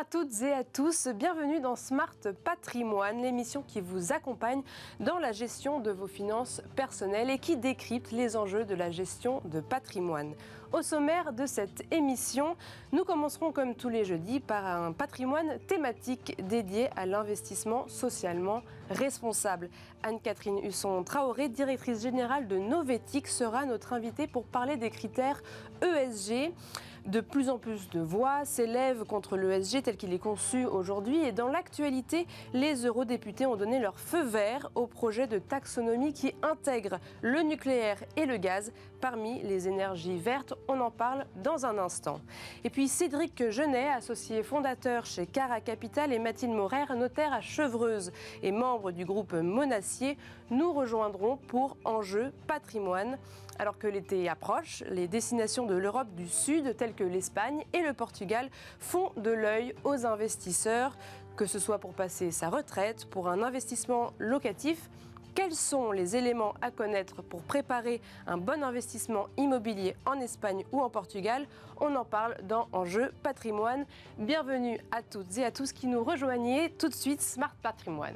toutes et à tous, bienvenue dans Smart Patrimoine, l'émission qui vous accompagne dans la gestion de vos finances personnelles et qui décrypte les enjeux de la gestion de patrimoine. Au sommaire de cette émission, nous commencerons comme tous les jeudis par un patrimoine thématique dédié à l'investissement socialement responsable. Anne-Catherine Husson-Traoré, directrice générale de Novetic, sera notre invitée pour parler des critères ESG. De plus en plus de voix s'élèvent contre l'ESG tel qu'il est conçu aujourd'hui et dans l'actualité, les eurodéputés ont donné leur feu vert au projet de taxonomie qui intègre le nucléaire et le gaz parmi les énergies vertes. On en parle dans un instant. Et puis Cédric Genet, associé fondateur chez Cara Capital, et Mathilde Maurer, notaire à Chevreuse et membre du groupe Monacier, nous rejoindront pour Enjeux Patrimoine. Alors que l'été approche, les destinations de l'Europe du Sud, telles que l'Espagne et le Portugal, font de l'œil aux investisseurs, que ce soit pour passer sa retraite, pour un investissement locatif. Quels sont les éléments à connaître pour préparer un bon investissement immobilier en Espagne ou en Portugal? On en parle dans Enjeux Patrimoine. Bienvenue à toutes et à tous qui nous rejoignez. Tout de suite, Smart Patrimoine.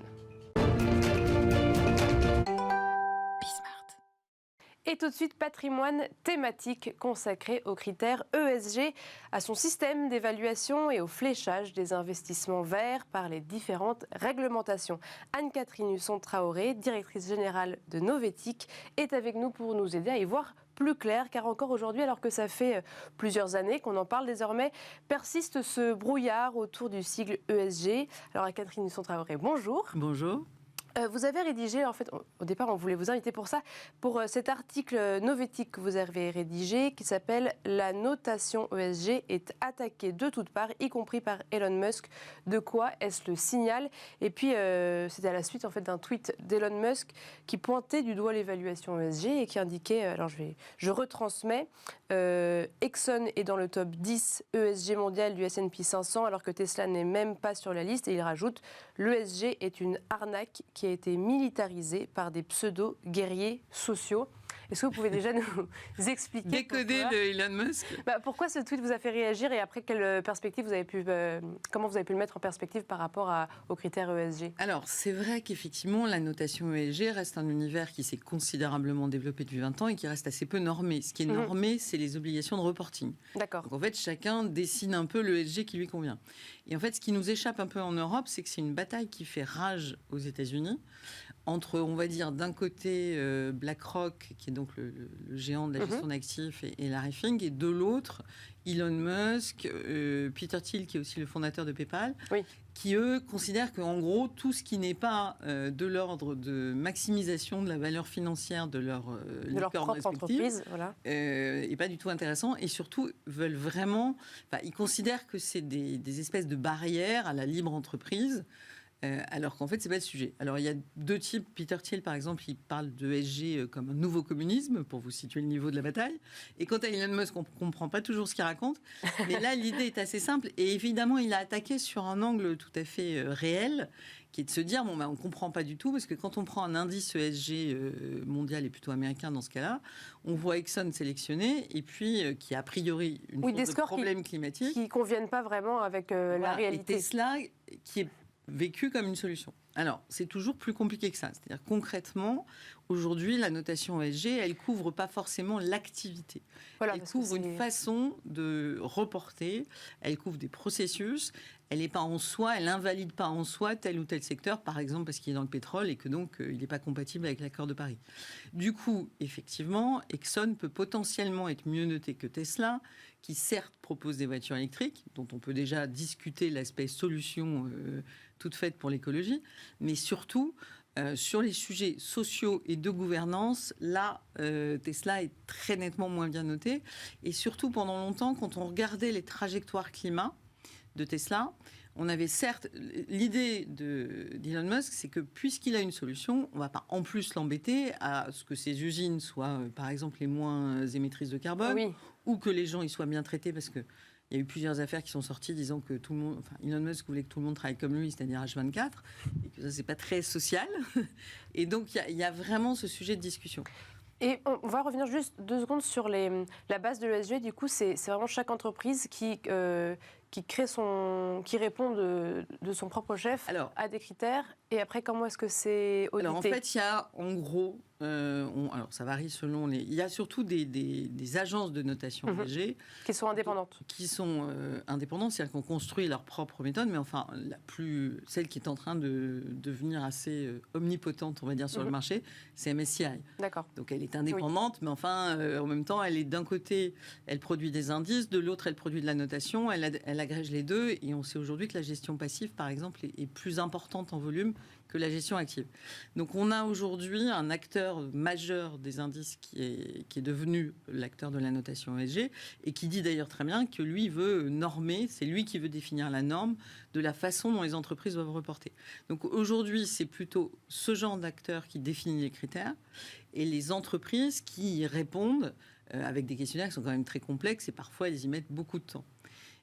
Et tout de suite, patrimoine thématique consacré aux critères ESG, à son système d'évaluation et au fléchage des investissements verts par les différentes réglementations. Anne-Catherine Husson-Traoré, directrice générale de Novetic, est avec nous pour nous aider à y voir plus clair, car encore aujourd'hui, alors que ça fait plusieurs années qu'on en parle désormais, persiste ce brouillard autour du sigle ESG. Alors Anne-Catherine Husson-Traoré, bonjour. Bonjour. Vous avez rédigé, en fait, au départ, on voulait vous inviter pour ça, pour cet article Novetic que vous avez rédigé, qui s'appelle « La notation ESG est attaquée de toutes parts, y compris par Elon Musk. De quoi est-ce le signal ?» Et puis, c'était à la suite, en fait, d'un tweet d'Elon Musk qui pointait du doigt l'évaluation ESG et qui indiquait, alors je retransmets, Exxon est dans le top 10 ESG mondial du S&P 500, alors que Tesla n'est même pas sur la liste. Et il rajoute « L'ESG est une arnaque qui a été militarisée par des pseudo-guerriers sociaux ». Est-ce que vous pouvez déjà nous expliquer décoder le Elon Musk? Pourquoi ce tweet vous a fait réagir et après quelle perspective vous avez pu, comment vous avez pu le mettre en perspective par rapport aux critères ESG? Alors, c'est vrai qu'effectivement, la notation ESG reste un univers qui s'est considérablement développé depuis 20 ans et qui reste assez peu normé. Ce qui est normé, c'est les obligations de reporting. D'accord. Donc en fait, chacun dessine un peu le ESG qui lui convient. Et en fait, ce qui nous échappe un peu en Europe, c'est que c'est une bataille qui fait rage aux États-Unis entre, on va dire, d'un côté BlackRock, qui est donc le géant de la gestion d'actifs, et Larry Fink, et de l'autre, Elon Musk, Peter Thiel, qui est aussi le fondateur de PayPal, qui, eux, considèrent qu'en gros, tout ce qui n'est pas de l'ordre de maximisation de la valeur financière de leur propre entreprise, voilà, n'est pas du tout intéressant, et surtout, veulent vraiment... ils considèrent que c'est des espèces de barrières à la libre entreprise, alors qu'en fait, ce n'est pas le sujet. Alors, il y a deux types. Peter Thiel, par exemple, il parle de ESG comme un nouveau communisme, pour vous situer le niveau de la bataille. Et quant à Elon Musk, on ne comprend pas toujours ce qu'il raconte. Mais là, l'idée est assez simple. Et évidemment, il a attaqué sur un angle tout à fait réel, qui est de se dire, on ne comprend pas du tout, parce que quand on prend un indice ESG mondial et plutôt américain dans ce cas-là, on voit Exxon sélectionné, et puis qui a a priori une sorte de problème climatique. Qui ne conviennent pas vraiment avec la réalité. Et Tesla, qui est vécu comme une solution. Alors, c'est toujours plus compliqué que ça. C'est-à-dire, concrètement, aujourd'hui, la notation ESG, elle couvre pas forcément l'activité. Voilà, elle couvre une façon de reporter, elle couvre des processus, elle n'est pas en soi, elle invalide pas en soi tel ou tel secteur, par exemple parce qu'il est dans le pétrole et que donc il n'est pas compatible avec l'accord de Paris. Du coup, effectivement, Exxon peut potentiellement être mieux noté que Tesla, qui certes propose des voitures électriques, dont on peut déjà discuter l'aspect solution toute faite pour l'écologie, mais surtout sur les sujets sociaux et de gouvernance, là, Tesla est très nettement moins bien noté. Et surtout, pendant longtemps, quand on regardait les trajectoires climat de Tesla, on avait certes... L'idée d'Elon Musk, c'est que puisqu'il a une solution, on ne va pas en plus l'embêter à ce que ses usines soient, par exemple, les moins émettrices de carbone, ou que les gens y soient bien traités, parce que il y a eu plusieurs affaires qui sont sorties disant que tout le monde, Elon Musk voulait que tout le monde travaille comme lui, c'est-à-dire H24, et que ça, c'est pas très social. Et donc, il y a vraiment ce sujet de discussion. Et on va revenir juste 2 secondes sur la base de l'ESG. Du coup, c'est vraiment chaque entreprise qui qui répond de son propre chef à des critères. Et après, comment est-ce que c'est audité? Alors en fait, il y a en gros, alors ça varie selon les... Il y a surtout des agences de notation ESG qui sont indépendantes. Qui sont indépendantes, c'est-à-dire qu'on construit leur propre méthode, mais enfin, celle qui est en train de devenir assez omnipotente, on va dire, sur le marché, c'est MSCI. D'accord. Donc elle est indépendante, mais enfin, en même temps, elle est d'un côté, elle produit des indices, de l'autre, elle produit de la notation, elle agrège les deux, et on sait aujourd'hui que la gestion passive, par exemple, est plus importante en volume que la gestion active. Donc on a aujourd'hui un acteur majeur des indices qui est devenu l'acteur de la notation ESG et qui dit d'ailleurs très bien que lui veut normer, c'est lui qui veut définir la norme de la façon dont les entreprises doivent reporter. Donc aujourd'hui, c'est plutôt ce genre d'acteur qui définit les critères et les entreprises qui y répondent avec des questionnaires qui sont quand même très complexes et parfois elles y mettent beaucoup de temps.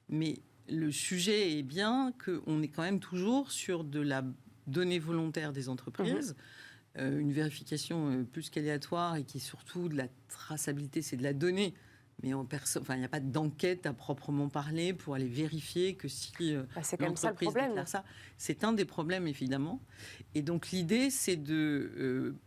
Mais le sujet est bien qu'on est quand même toujours sur de la données volontaires des entreprises, une vérification plus qu'aléatoire et qui est surtout de la traçabilité, c'est de la donnée. Mais il n'y a pas d'enquête à proprement parler pour aller vérifier que si l'entreprise déclare ça. C'est un des problèmes, évidemment. Et donc, l'idée, c'est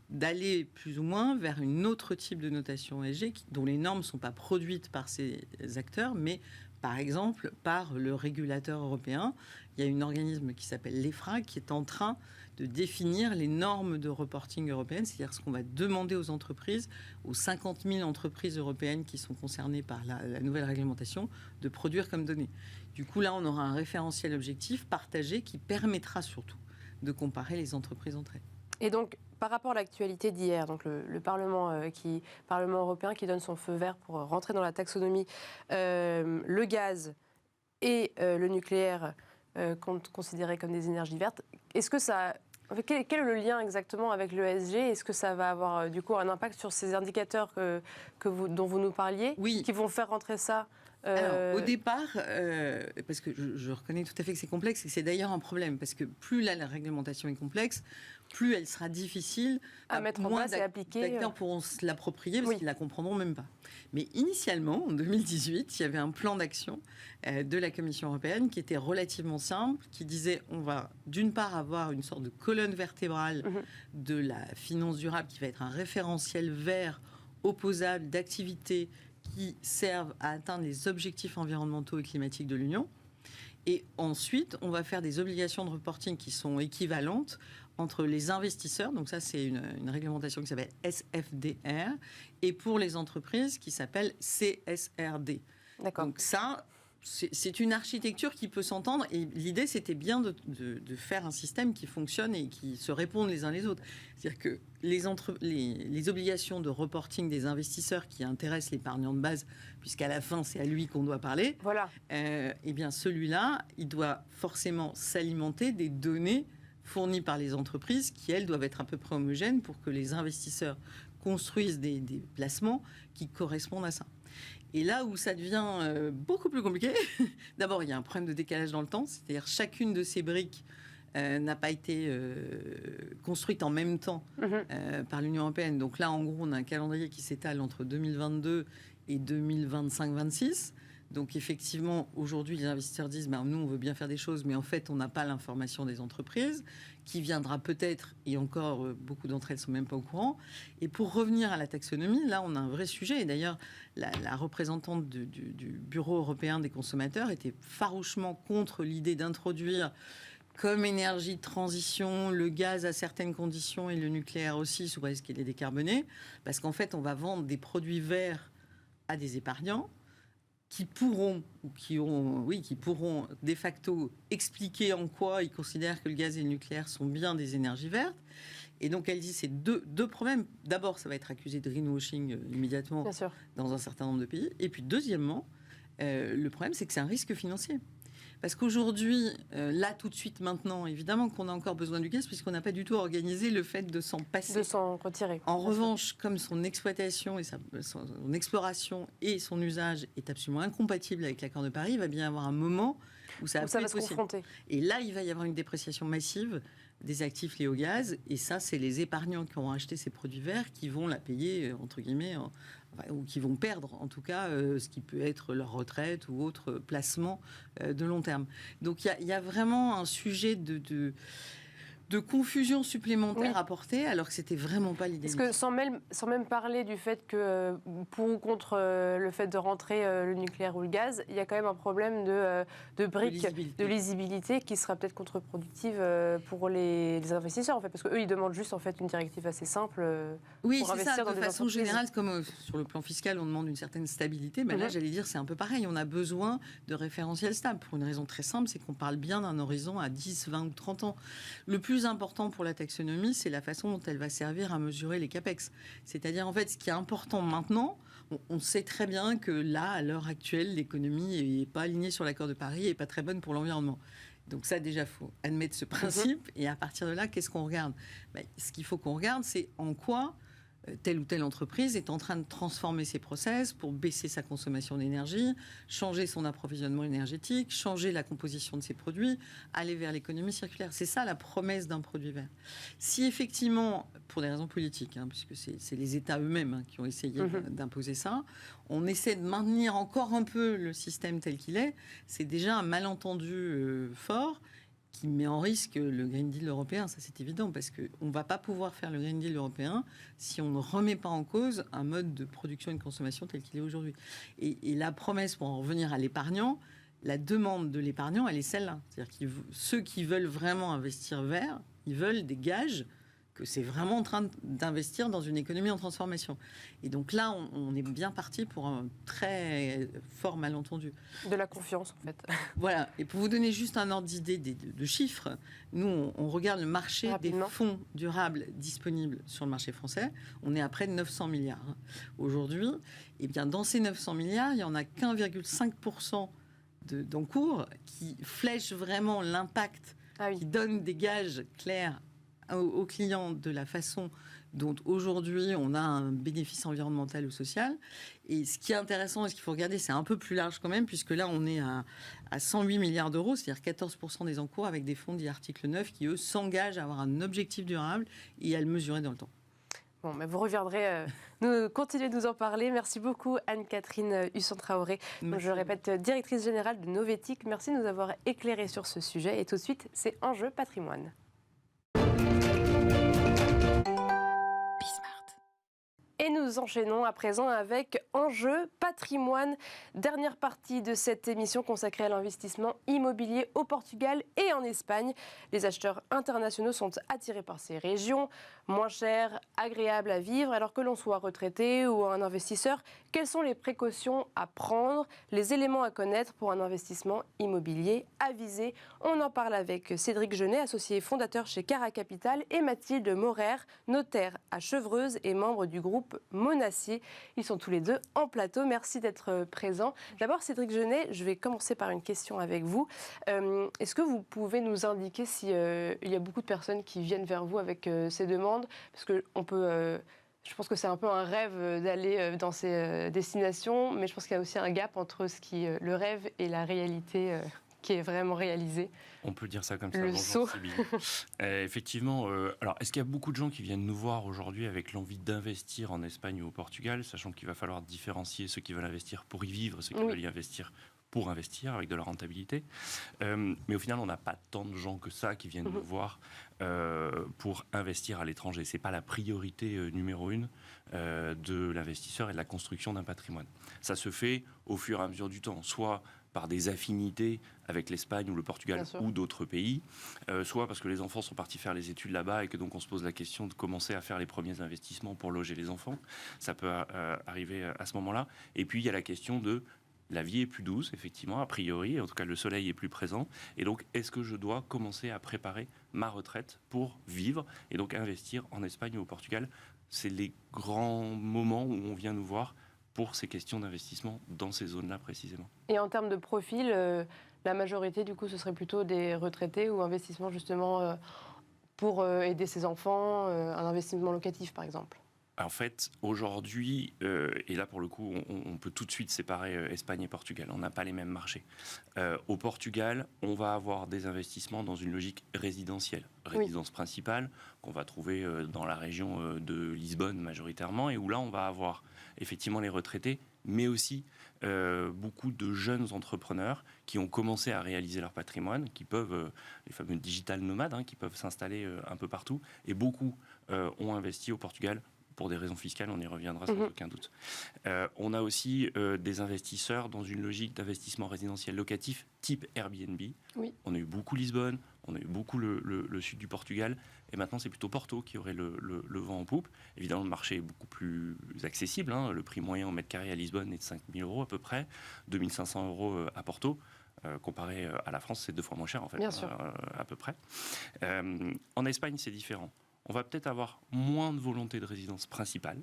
d'aller plus ou moins vers une autre type de notation ESG dont les normes ne sont pas produites par ces acteurs, mais par exemple par le régulateur européen. Il y a un organisme qui s'appelle l'EFRA qui est en train de définir les normes de reporting européennes, c'est-à-dire ce qu'on va demander aux entreprises, aux 50 000 entreprises européennes qui sont concernées par la nouvelle réglementation, de produire comme données. Du coup, là, on aura un référentiel objectif partagé qui permettra surtout de comparer les entreprises entre elles. Et donc, par rapport à l'actualité d'hier, donc le Parlement européen qui donne son feu vert pour rentrer dans la taxonomie, le gaz et le nucléaire considérés comme des énergies vertes, est-ce que ça... Quel est le lien exactement avec l'ESG? Est-ce que ça va avoir du coup un impact sur ces indicateurs dont vous nous parliez, qui vont faire rentrer ça? Alors, au départ, parce que je reconnais tout à fait que c'est complexe, et c'est d'ailleurs un problème, parce que plus la réglementation est complexe, plus elle sera difficile à mettre en place et appliquer. D'acteurs pourront se l'approprier parce qu'ils ne la comprendront même pas. Mais initialement, en 2018, il y avait un plan d'action de la Commission européenne qui était relativement simple, qui disait on va d'une part avoir une sorte de colonne vertébrale de la finance durable qui va être un référentiel vert opposable d'activités qui servent à atteindre les objectifs environnementaux et climatiques de l'Union. Et ensuite, on va faire des obligations de reporting qui sont équivalentes entre les investisseurs, donc ça c'est une réglementation qui s'appelle SFDR, et pour les entreprises qui s'appelle CSRD. D'accord. Donc ça, c'est une architecture qui peut s'entendre, et l'idée c'était bien de faire un système qui fonctionne et qui se répondent les uns les autres. C'est-à-dire que les obligations de reporting des investisseurs qui intéressent l'épargnant de base, puisqu'à la fin c'est à lui qu'on doit parler, voilà. Eh bien celui-là, il doit forcément s'alimenter des données fournies par les entreprises qui, elles, doivent être à peu près homogènes pour que les investisseurs construisent des placements qui correspondent à ça. Et là où ça devient beaucoup plus compliqué, d'abord, il y a un problème de décalage dans le temps, c'est-à-dire chacune de ces briques n'a pas été construite en même temps par l'Union européenne. Donc là, en gros, on a un calendrier qui s'étale entre 2022 et 2025-26. Donc effectivement, aujourd'hui, les investisseurs disent nous, on veut bien faire des choses, mais en fait, on n'a pas l'information des entreprises, qui viendra peut-être, et encore, beaucoup d'entre elles ne sont même pas au courant. Et pour revenir à la taxonomie, là, on a un vrai sujet. Et d'ailleurs, la représentante du Bureau européen des consommateurs était farouchement contre l'idée d'introduire comme énergie de transition le gaz à certaines conditions et le nucléaire aussi, sous réserve qu'il est décarboné, parce qu'en fait, on va vendre des produits verts à des épargnants qui pourront de facto expliquer en quoi ils considèrent que le gaz et le nucléaire sont bien des énergies vertes. Et donc elle dit c'est deux problèmes. D'abord, ça va être accusé de greenwashing immédiatement dans un certain nombre de pays. Et puis deuxièmement, le problème c'est que c'est un risque financier. Parce qu'aujourd'hui, là, tout de suite, maintenant, évidemment qu'on a encore besoin du gaz, puisqu'on n'a pas du tout organisé le fait de s'en passer. De s'en retirer. En revanche, comme son exploitation, et son exploration et son usage est absolument incompatible avec l'accord de Paris, il va bien y avoir un moment où ça va se confronter. Et là, il va y avoir une dépréciation massive des actifs liés au gaz. Et ça, c'est les épargnants qui ont acheté ces produits verts qui vont la payer, entre guillemets, ou qui vont perdre, en tout cas, ce qui peut être leur retraite ou autre placement de long terme. Donc, il y a vraiment un sujet de confusion supplémentaire à porter, alors que c'était vraiment pas l'idée. Parce que sans même parler du fait que pour ou contre le fait de rentrer le nucléaire ou le gaz, il y a quand même un problème de briques, de lisibilité qui sera peut-être contre-productive pour les investisseurs, en fait, parce qu'eux, ils demandent juste en fait une directive assez simple pour investir dans des entreprises. De façon générale, comme sur le plan fiscal, on demande une certaine stabilité, mais là, j'allais dire, c'est un peu pareil. On a besoin de référentiels stables pour une raison très simple, c'est qu'on parle bien d'un horizon à 10, 20 ou 30 ans. Le plus important pour la taxonomie, c'est la façon dont elle va servir à mesurer les capex. C'est-à-dire, en fait, ce qui est important maintenant, on sait très bien que là, à l'heure actuelle, l'économie n'est pas alignée sur l'accord de Paris et pas très bonne pour l'environnement. Donc ça, déjà, il faut admettre ce principe. Et à partir de là, qu'est-ce qu'on regarde ? Ce qu'il faut qu'on regarde, c'est en quoi telle ou telle entreprise est en train de transformer ses process pour baisser sa consommation d'énergie, changer son approvisionnement énergétique, changer la composition de ses produits, aller vers l'économie circulaire. C'est ça la promesse d'un produit vert. Si effectivement, pour des raisons politiques, puisque c'est les États eux-mêmes qui ont essayé d'imposer ça, on essaie de maintenir encore un peu le système tel qu'il est, c'est déjà un malentendu fort qui met en risque le Green Deal européen, ça c'est évident, parce qu'on ne va pas pouvoir faire le Green Deal européen si on ne remet pas en cause un mode de production et de consommation tel qu'il est aujourd'hui. Et la promesse, pour en revenir à l'épargnant, la demande de l'épargnant, elle est celle-là. C'est-à-dire que ceux qui veulent vraiment investir vert, ils veulent des gages que c'est vraiment en train d'investir dans une économie en transformation. Et donc là, on est bien parti pour un très fort malentendu. De la confiance, en fait. Voilà. Et pour vous donner juste un ordre d'idée de chiffres, nous, on regarde le marché des fonds durables disponibles sur le marché français. On est à près de 900 milliards. Aujourd'hui, eh bien, dans ces 900 milliards, il n'y en a qu'1,5% d'encours qui flèche vraiment l'impact, qui donne des gages clairs aux clients de la façon dont aujourd'hui on a un bénéfice environnemental ou social. Et ce qui est intéressant et ce qu'il faut regarder, c'est un peu plus large quand même, puisque là on est à 108 milliards d'euros, c'est-à-dire 14% des encours avec des fonds dits article 9 qui, eux, s'engagent à avoir un objectif durable et à le mesurer dans le temps. Bon, mais vous reviendrez continuer de nous en parler. Merci beaucoup Anne-Catherine Husson-Traoré. Je le répète, directrice générale de Novetic. Merci de nous avoir éclairé sur ce sujet. Et tout de suite, c'est Enjeu Patrimoine. Et nous enchaînons à présent avec Enjeu Patrimoine, dernière partie de cette émission consacrée à l'investissement immobilier au Portugal et en Espagne. Les acheteurs internationaux sont attirés par ces régions, moins chères, agréables à vivre, alors que l'on soit retraité ou un investisseur. Quelles sont les précautions à prendre, les éléments à connaître pour un investissement immobilier avisé? On en parle avec Cédric Genet, associé fondateur chez Cara Capital, et Mathilde Morer, notaire à Chevreuse et membre du groupe Monacier. Ils sont tous les deux en plateau. Merci d'être présents. D'abord, Cédric Genet, je vais commencer par une question avec vous. Est-ce que vous pouvez nous indiquer s'il y a beaucoup de personnes qui viennent vers vous avec ces demandes? Parce que je pense que c'est un peu un rêve d'aller dans ces destinations, mais je pense qu'il y a aussi un gap entre le rêve et la réalité qui est vraiment réalisée. On peut dire ça comme ça. Bonjour, effectivement, alors est-ce qu'il y a beaucoup de gens qui viennent nous voir aujourd'hui avec l'envie d'investir en Espagne ou au Portugal, sachant qu'il va falloir différencier ceux qui veulent investir pour y vivre, ceux qui veulent y investir pour investir avec de la rentabilité. Mais au final, on n'a pas tant de gens que ça qui viennent nous voir pour investir à l'étranger. Ce n'est pas la priorité numéro 1 de l'investisseur et de la construction d'un patrimoine. Ça se fait au fur et à mesure du temps, soit par des affinités avec l'Espagne ou le Portugal ou d'autres pays, soit parce que les enfants sont partis faire les études là-bas et que donc on se pose la question de commencer à faire les premiers investissements pour loger les enfants. Ça peut arriver à ce moment-là. Et puis il y a la question de la vie est plus douce, effectivement, a priori, en tout cas le soleil est plus présent. Et donc, est-ce que je dois commencer à préparer ma retraite pour vivre et donc investir en Espagne ou au Portugal? C'est les grands moments où on vient nous voir pour ces questions d'investissement dans ces zones-là précisément. Et en termes de profil, la majorité, du coup, ce serait plutôt des retraités ou investissement justement pour aider ses enfants, un investissement locatif, par exemple? En fait, aujourd'hui, et là pour le coup, on peut tout de suite séparer Espagne et Portugal. On n'a pas les mêmes marchés. Au Portugal, on va avoir des investissements dans une logique résidentielle. Résidence principale, qu'on va trouver dans la région de Lisbonne majoritairement, et où là, on va avoir effectivement les retraités, mais aussi beaucoup de jeunes entrepreneurs qui ont commencé à réaliser leur patrimoine, qui peuvent, les fameux digital nomades, qui peuvent s'installer un peu partout, et beaucoup ont investi au Portugal pour des raisons fiscales, on y reviendra sans aucun doute. On a aussi des investisseurs dans une logique d'investissement résidentiel locatif type Airbnb. Oui. On a eu beaucoup Lisbonne, on a eu beaucoup le sud du Portugal, et maintenant c'est plutôt Porto qui aurait le vent en poupe. Évidemment, le marché est beaucoup plus accessible. Le prix moyen au mètre carré à Lisbonne est de 5 000 € à peu près, 2 500 € à Porto. Comparé à la France, c'est 2 fois moins cher en fait, à peu près. En Espagne, c'est différent. On va peut-être avoir moins de volonté de résidence principale,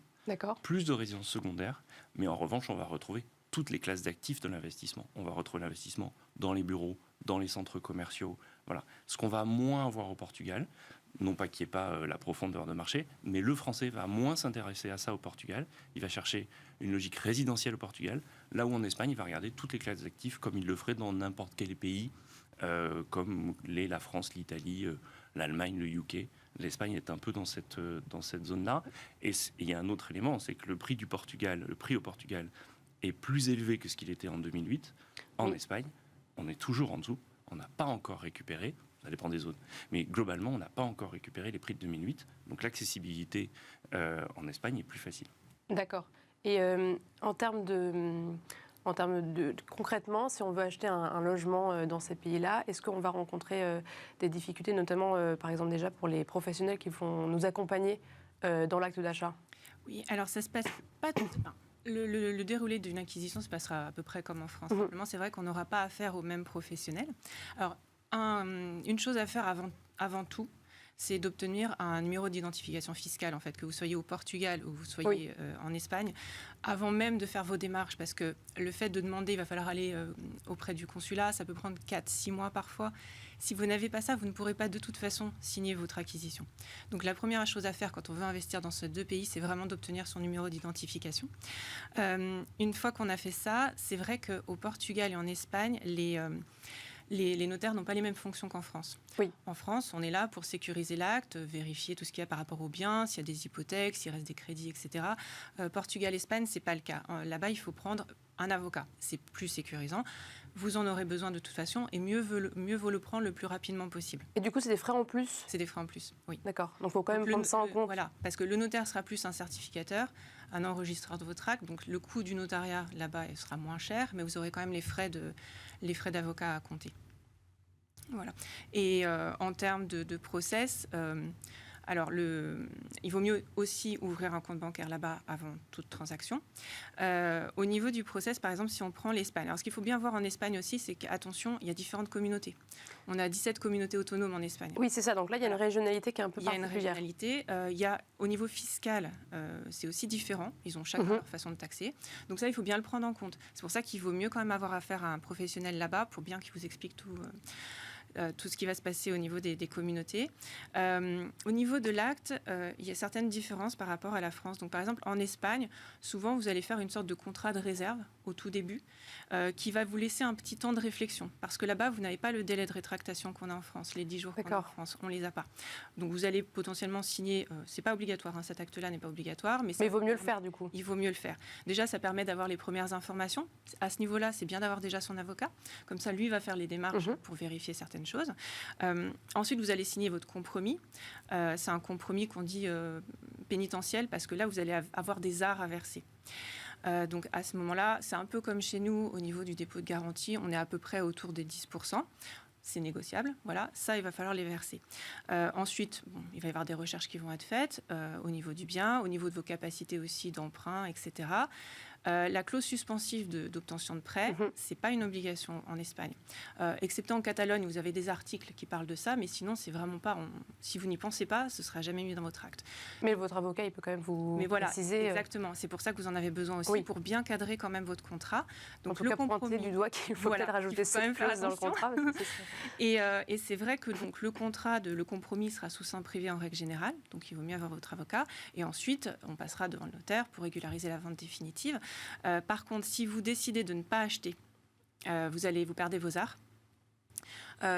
plus de résidence secondaire, mais en revanche, on va retrouver toutes les classes d'actifs de l'investissement. On va retrouver l'investissement dans les bureaux, dans les centres commerciaux. Voilà. Ce qu'on va moins avoir au Portugal, non pas qu'il n'y ait pas la profondeur de marché, mais le français va moins s'intéresser à ça au Portugal. Il va chercher une logique résidentielle au Portugal, là où en Espagne, il va regarder toutes les classes d'actifs comme il le ferait dans n'importe quel pays, comme la France, l'Italie, l'Allemagne, le UK. L'Espagne est un peu dans cette zone-là. Et il y a un autre élément, c'est que le prix au Portugal est plus élevé que ce qu'il était en 2008. En Espagne, on est toujours en dessous. On n'a pas encore récupéré, ça dépend des zones, mais globalement, on n'a pas encore récupéré les prix de 2008. Donc l'accessibilité en Espagne est plus facile. D'accord. Et en termes de concrètement, si on veut acheter un logement dans ces pays-là, est-ce qu'on va rencontrer des difficultés, notamment par exemple déjà pour les professionnels qui vont nous accompagner dans l'acte d'achat? Oui, alors ça se passe pas tout. Le déroulé d'une acquisition se passera à peu près comme en France. Simplement, c'est vrai qu'on n'aura pas affaire aux mêmes professionnels. Alors, une chose à faire avant tout, c'est d'obtenir un numéro d'identification fiscale, en fait, que vous soyez au Portugal ou vous soyez en Espagne, avant même de faire vos démarches, parce que le fait de demander, il va falloir aller auprès du consulat, ça peut prendre 4-6 mois parfois. Si vous n'avez pas ça, vous ne pourrez pas de toute façon signer votre acquisition. Donc la première chose à faire quand on veut investir dans ces deux pays, c'est vraiment d'obtenir son numéro d'identification. Une fois qu'on a fait ça, c'est vrai qu'au Portugal et en Espagne, les notaires n'ont pas les mêmes fonctions qu'en France. Oui. En France, on est là pour sécuriser l'acte, vérifier tout ce qu'il y a par rapport aux biens, s'il y a des hypothèques, s'il reste des crédits, etc. Portugal, Espagne, c'est pas le cas. Là-bas, il faut prendre un avocat. C'est plus sécurisant. Vous en aurez besoin de toute façon et mieux vaut le prendre le plus rapidement possible. Et du coup, c'est des frais en plus? C'est des frais en plus, oui. D'accord. Donc, il faut quand même prendre ça en compte. Voilà, parce que le notaire sera plus un certificateur, un enregistreur de votre acte. Donc, le coût du notariat, là-bas, il sera moins cher, mais vous aurez quand même les frais d'avocat à compter. Voilà. Et en termes de process, alors il vaut mieux aussi ouvrir un compte bancaire là-bas avant toute transaction. Au niveau du process, par exemple, si on prend l'Espagne. Alors, ce qu'il faut bien voir en Espagne aussi, c'est qu'attention, il y a différentes communautés. On a 17 communautés autonomes en Espagne. Oui, c'est ça. Donc là, il y a une régionalité qui est un peu particulière. Il y a une régionalité. Il y a, au niveau fiscal, c'est aussi différent. Ils ont chacun leur façon de taxer. Donc ça, il faut bien le prendre en compte. C'est pour ça qu'il vaut mieux quand même avoir affaire à un professionnel là-bas pour bien qu'il vous explique tout ce qui va se passer au niveau des communautés. Au niveau de l'acte, il y a certaines différences par rapport à la France. Donc, par exemple, en Espagne, souvent, vous allez faire une sorte de contrat de réserve au tout début qui va vous laisser un petit temps de réflexion. Parce que là-bas, vous n'avez pas le délai de rétractation qu'on a en France, les 10 jours qu'on a en France. On ne les a pas. Donc, vous allez potentiellement signer... c'est pas obligatoire, cet acte-là n'est pas obligatoire. Mais il vaut mieux le faire, du coup. Il vaut mieux le faire. Déjà, ça permet d'avoir les premières informations. À ce niveau-là, c'est bien d'avoir déjà son avocat. Comme ça, lui va faire les démarches pour vérifier certaines choses. Ensuite, vous allez signer votre compromis. C'est un compromis qu'on dit pénitentiel parce que là, vous allez avoir des arts à verser. Donc, à ce moment-là, c'est un peu comme chez nous au niveau du dépôt de garantie. On est à peu près autour des 10%. C'est négociable, voilà. Ça, il va falloir les verser. Ensuite, il va y avoir des recherches qui vont être faites au niveau du bien, au niveau de vos capacités aussi d'emprunt, etc. La clause suspensive d'obtention de prêt, c'est pas une obligation en Espagne. Excepté en Catalogne, vous avez des articles qui parlent de ça, mais sinon, c'est vraiment pas... si vous n'y pensez pas, ce sera jamais mis dans votre acte. Mais votre avocat, il peut quand même vous préciser... Exactement. C'est pour ça que vous en avez besoin aussi, pour bien cadrer quand même votre contrat. Donc, en tout cas, pointer du doigt qu'il faut peut-être rajouter cette clause dans le contrat. Et c'est vrai que donc, le compromis sera sous seing privé en règle générale, donc il vaut mieux avoir votre avocat. Et ensuite, on passera devant le notaire pour régulariser la vente définitive. Par contre, si vous décidez de ne pas acheter, vous perdez vos arts.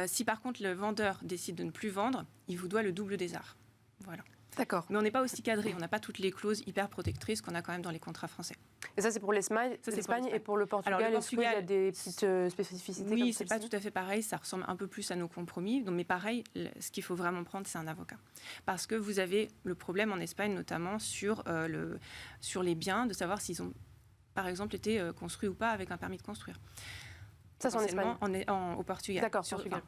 Si par contre le vendeur décide de ne plus vendre, il vous doit le double des arts. Voilà. D'accord. Mais on n'est pas aussi cadré, on n'a pas toutes les clauses hyper protectrices qu'on a quand même dans les contrats français. Et ça, c'est pour l'Espagne et pour le Portugal. Alors, est-ce qu'il y a des petites spécificités? Oui, c'est pas tout à fait pareil, ça ressemble un peu plus à nos compromis. Donc, mais pareil, ce qu'il faut vraiment prendre, c'est un avocat. Parce que vous avez le problème en Espagne, notamment sur les biens, de savoir s'ils ont, par exemple, été construits ou pas avec un permis de construire. Ça, c'est en Espagne au Portugal. D'accord, Portugal.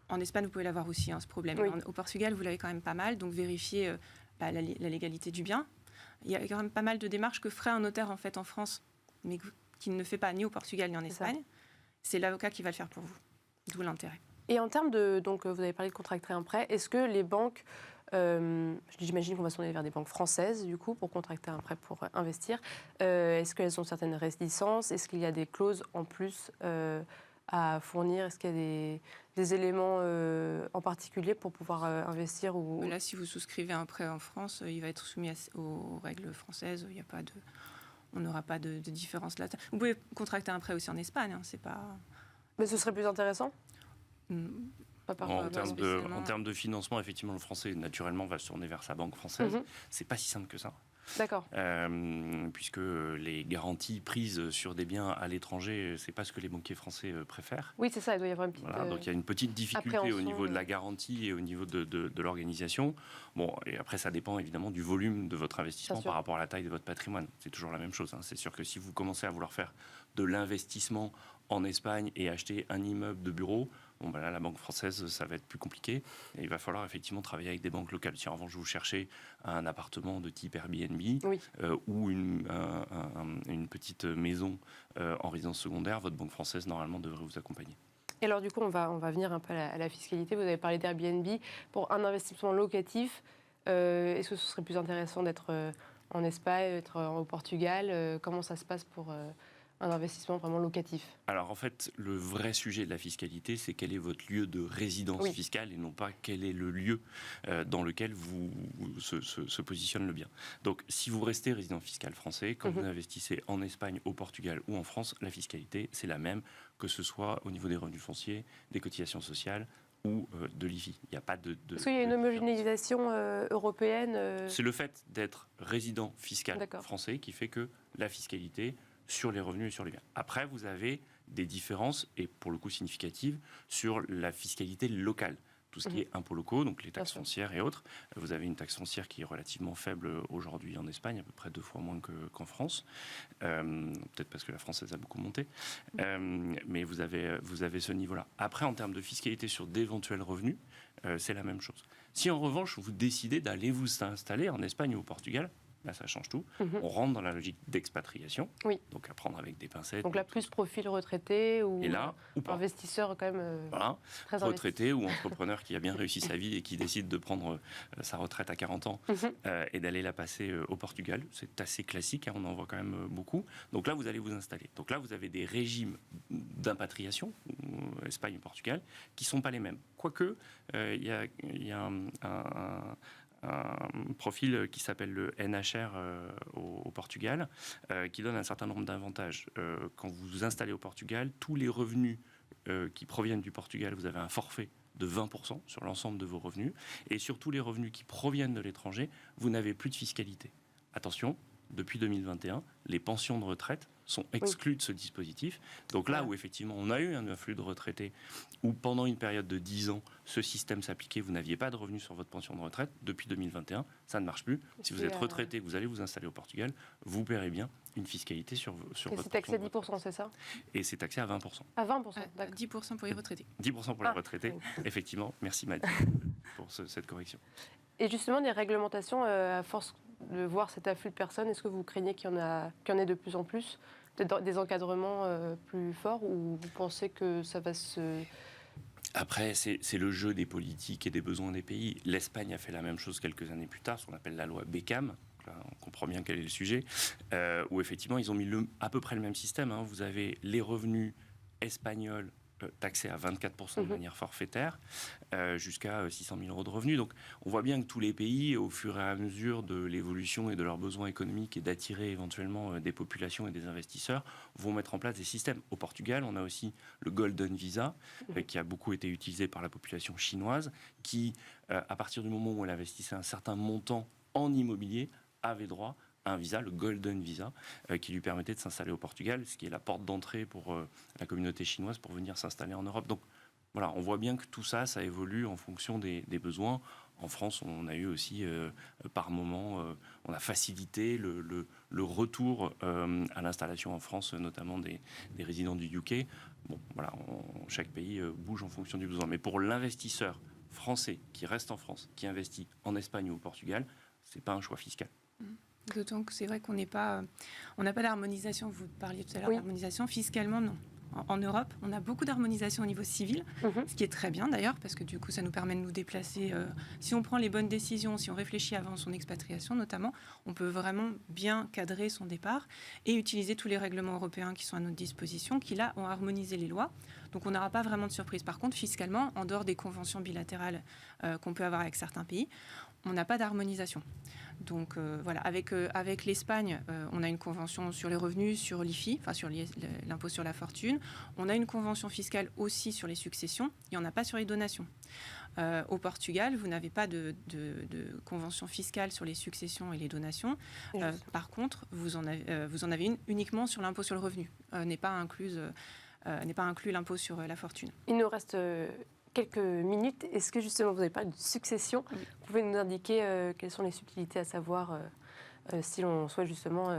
En Espagne, vous pouvez l'avoir aussi, ce problème. Oui. Au Portugal, vous l'avez quand même pas mal. Donc, vérifiez la légalité du bien. Il y a quand même pas mal de démarches que ferait un notaire en fait en France, mais qu'il ne fait pas ni au Portugal ni en Espagne. C'est l'avocat qui va le faire pour vous. D'où l'intérêt. Et en termes donc vous avez parlé de contracter un prêt. Est-ce que les banques, j'imagine qu'on va se tourner vers des banques françaises du coup pour contracter un prêt pour investir. Est-ce qu'elles ont certaines réticences? Est-ce qu'il y a des clauses en plus à fournir? Est-ce qu'il y a des éléments en particulier pour pouvoir investir Là, si vous souscrivez un prêt en France, il va être soumis aux règles françaises. Il n'y a pas on n'aura pas de différence là. Vous pouvez contracter un prêt aussi en Espagne. C'est pas... Mais ce serait plus intéressant En termes de financement, effectivement, le français, naturellement, va se tourner vers sa banque française. C'est pas si simple que ça. D'accord. Puisque les garanties prises sur des biens à l'étranger, c'est pas ce que les banquiers français préfèrent. Oui, c'est ça, il doit y avoir une petite... Voilà, donc il y a une petite difficulté au niveau de la garantie et au niveau de l'organisation. Bon, et après, ça dépend évidemment du volume de votre investissement par rapport à la taille de votre patrimoine. C'est toujours la même chose. C'est sûr que si vous commencez à vouloir faire de l'investissement en Espagne et acheter un immeuble de bureau, bon, ben là, la banque française, ça va être plus compliqué. Et il va falloir effectivement travailler avec des banques locales. Si en revanche, vous cherchez un appartement de type Airbnb ou une petite maison en résidence secondaire, votre banque française, normalement, devrait vous accompagner. Et alors, du coup, on va venir un peu à la fiscalité. Vous avez parlé d'Airbnb. Pour un investissement locatif, est-ce que ce serait plus intéressant d'être en Espagne, d'être au Portugal? Comment ça se passe pour... un investissement vraiment locatif? Alors en fait, le vrai sujet de la fiscalité, c'est quel est votre lieu de résidence fiscale et non pas quel est le lieu dans lequel se positionne le bien. Donc si vous restez résident fiscal français, quand vous investissez en Espagne, au Portugal ou en France, la fiscalité, c'est la même, que ce soit au niveau des revenus fonciers, des cotisations sociales ou de l'IFI. Il n'y a pas de Est-ce qu'il y a une homogénéisation européenne C'est le fait d'être résident fiscal français qui fait que la fiscalité sur les revenus et sur les biens. Après, vous avez des différences, et pour le coup significatives, sur la fiscalité locale. Tout ce qui est impôts locaux, donc les taxes foncières et autres. Vous avez une taxe foncière qui est relativement faible aujourd'hui en Espagne, à peu près 2 fois moins qu'en France. Peut-être parce que la française a beaucoup monté. Mais vous avez ce niveau-là. Après, en termes de fiscalité sur d'éventuels revenus, c'est la même chose. Si en revanche, vous décidez d'aller vous installer en Espagne ou au Portugal, là, ça change tout. On rentre dans la logique d'expatriation, donc à prendre avec des pincettes. Donc là, plus profil retraité ou, ou pas. Investisseur quand même très retraité ou entrepreneur qui a bien réussi sa vie et qui décide de prendre sa retraite à 40 ans et d'aller la passer au Portugal. C'est assez classique, on en voit quand même beaucoup. Donc là, vous allez vous installer. Donc là, vous avez des régimes d'impatriation, Espagne ou Portugal, qui ne sont pas les mêmes. Quoique, il y a un profil qui s'appelle le NHR au Portugal, qui donne un certain nombre d'avantages. Quand vous vous installez au Portugal, tous les revenus qui proviennent du Portugal, vous avez un forfait de 20% sur l'ensemble de vos revenus. Et sur tous les revenus qui proviennent de l'étranger, vous n'avez plus de fiscalité. Attention, depuis 2021, les pensions de retraite sont exclues de ce dispositif. Donc là où effectivement on a eu un afflux de retraités, où pendant une période de 10 ans, ce système s'appliquait, vous n'aviez pas de revenus sur votre pension de retraite, depuis 2021, ça ne marche plus. Si vous êtes retraité, que vous allez vous installer au Portugal, vous paierez bien une fiscalité sur votre pension. Et c'est taxé à 10%, c'est ça? Et c'est taxé à 20%. À 20%, d'accord. 10% pour les retraités. 10% pour les retraités, effectivement. Merci Maddy pour cette correction. Et justement, des réglementations, à force de voir cet afflux de personnes, est-ce que vous craignez qu'il y en ait de plus en plus, des encadrements plus forts, ou vous pensez que ça va se... Après, c'est le jeu des politiques et des besoins des pays. L'Espagne a fait la même chose quelques années plus tard, ce qu'on appelle la loi Beckham. Là, on comprend bien quel est le sujet, où effectivement, ils ont mis à peu près le même système. Vous avez les revenus espagnols taxés à 24% de manière forfaitaire, jusqu'à 600 000 euros de revenus. Donc on voit bien que tous les pays, au fur et à mesure de l'évolution et de leurs besoins économiques et d'attirer éventuellement des populations et des investisseurs, vont mettre en place des systèmes. Au Portugal, on a aussi le Golden Visa, qui a beaucoup été utilisé par la population chinoise, qui, à partir du moment où elle investissait un certain montant en immobilier, avait droit un visa, le Golden Visa, qui lui permettait de s'installer au Portugal, ce qui est la porte d'entrée pour la communauté chinoise pour venir s'installer en Europe. Donc voilà, on voit bien que tout ça, ça évolue en fonction des besoins. En France, on a eu aussi, par moment, on a facilité le retour à l'installation en France, notamment des résidents du UK. Bon, voilà, chaque pays bouge en fonction du besoin. Mais pour l'investisseur français qui reste en France, qui investit en Espagne ou au Portugal, c'est pas un choix fiscal. D'autant que c'est vrai qu'on n'a pas d'harmonisation. Vous parliez tout à l'heure d'harmonisation. Fiscalement, non. En Europe, on a beaucoup d'harmonisation au niveau civil, ce qui est très bien d'ailleurs, parce que du coup, ça nous permet de nous déplacer. Si on prend les bonnes décisions, si on réfléchit avant son expatriation notamment, on peut vraiment bien cadrer son départ et utiliser tous les règlements européens qui sont à notre disposition, qui là ont harmonisé les lois. Donc on n'aura pas vraiment de surprise. Par contre, fiscalement, en dehors des conventions bilatérales qu'on peut avoir avec certains pays, on n'a pas d'harmonisation. Donc voilà, avec l'Espagne, on a une convention sur les revenus, sur l'IFI, enfin sur l'impôt sur la fortune. On a une convention fiscale aussi sur les successions. Il n'y en a pas sur les donations. Au Portugal, vous n'avez pas de convention fiscale sur les successions et les donations. Par contre, vous en avez une uniquement sur l'impôt sur le revenu. N'est pas inclus l'impôt sur la fortune. Il nous reste quelques minutes. Est-ce que justement, vous avez parlé de succession? Vous pouvez nous indiquer quelles sont les subtilités à savoir si l'on souhaite justement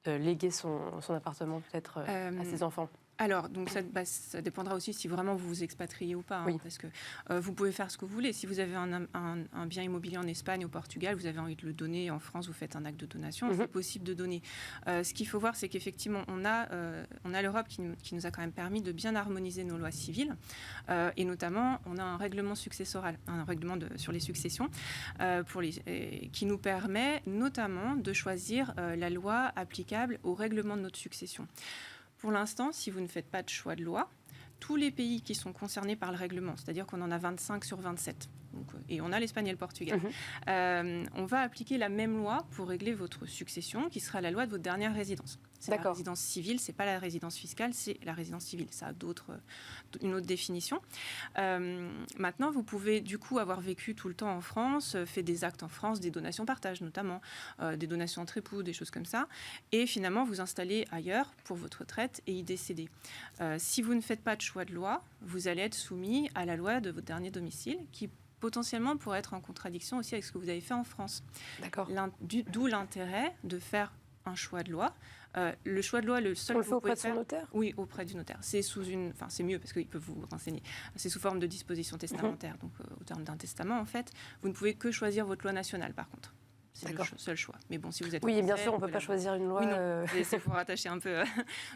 léguer son appartement peut-être à ses enfants? Alors, donc ça dépendra aussi si vraiment vous vous expatriez ou pas, parce que vous pouvez faire ce que vous voulez. Si vous avez un bien immobilier en Espagne, au Portugal, vous avez envie de le donner en France, vous faites un acte de donation, c'est possible de donner. Ce qu'il faut voir, c'est qu'effectivement, on a l'Europe qui nous a quand même permis de bien harmoniser nos lois civiles, et notamment, on a un règlement successoral, un règlement sur les successions, qui nous permet notamment de choisir la loi applicable au règlement de notre succession. Pour l'instant, si vous ne faites pas de choix de loi, tous les pays qui sont concernés par le règlement, c'est-à-dire qu'on en a 25 sur 27, et on a l'Espagne et le Portugal, on va appliquer la même loi pour régler votre succession, qui sera la loi de votre dernière résidence. C'est la résidence civile, c'est pas la résidence fiscale, c'est la résidence civile. Ça a une autre définition. Maintenant, vous pouvez du coup avoir vécu tout le temps en France, fait des actes en France, des donations partage notamment, des donations entre époux, des choses comme ça, et finalement vous installer ailleurs pour votre retraite et y décéder. Si vous ne faites pas de choix de loi, vous allez être soumis à la loi de votre dernier domicile, qui potentiellement pourrait être en contradiction aussi avec ce que vous avez fait en France. D'accord. D'où l'intérêt de faire un choix de loi. Le choix de loi, le seul on le fait auprès de son notaire? Oui, auprès du notaire. C'est c'est mieux parce qu'il peut vous renseigner. C'est sous forme de disposition testamentaire, donc au terme d'un testament en fait. Vous ne pouvez que choisir votre loi nationale par contre. C'est le seul choix. Mais bon, si vous êtes français, bien sûr, on ne peut pas choisir une loi. Oui, non, il faut rattacher un peu.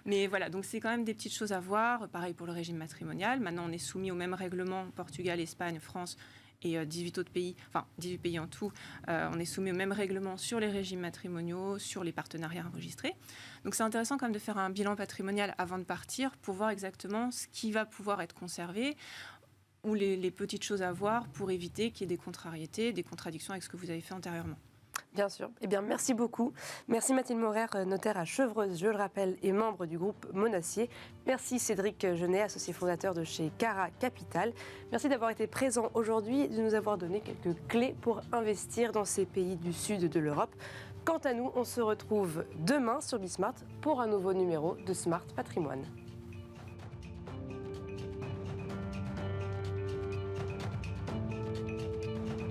Mais voilà, donc c'est quand même des petites choses à voir. Pareil pour le régime matrimonial. Maintenant, on est soumis au même règlement Portugal, Espagne, France et 18 autres pays, enfin 18 pays en tout, on est soumis au même règlement sur les régimes matrimoniaux, sur les partenariats enregistrés. Donc c'est intéressant quand même de faire un bilan patrimonial avant de partir pour voir exactement ce qui va pouvoir être conservé ou les petites choses à voir pour éviter qu'il y ait des contrariétés, des contradictions avec ce que vous avez fait antérieurement. Bien sûr. Eh bien, merci beaucoup. Merci Mathilde Maurer, notaire à Chevreuse, je le rappelle, et membre du groupe Monacier. Merci Cédric Genet, associé fondateur de chez Cara Capital. Merci d'avoir été présent aujourd'hui et de nous avoir donné quelques clés pour investir dans ces pays du sud de l'Europe. Quant à nous, on se retrouve demain sur Bismart pour un nouveau numéro de Smart Patrimoine.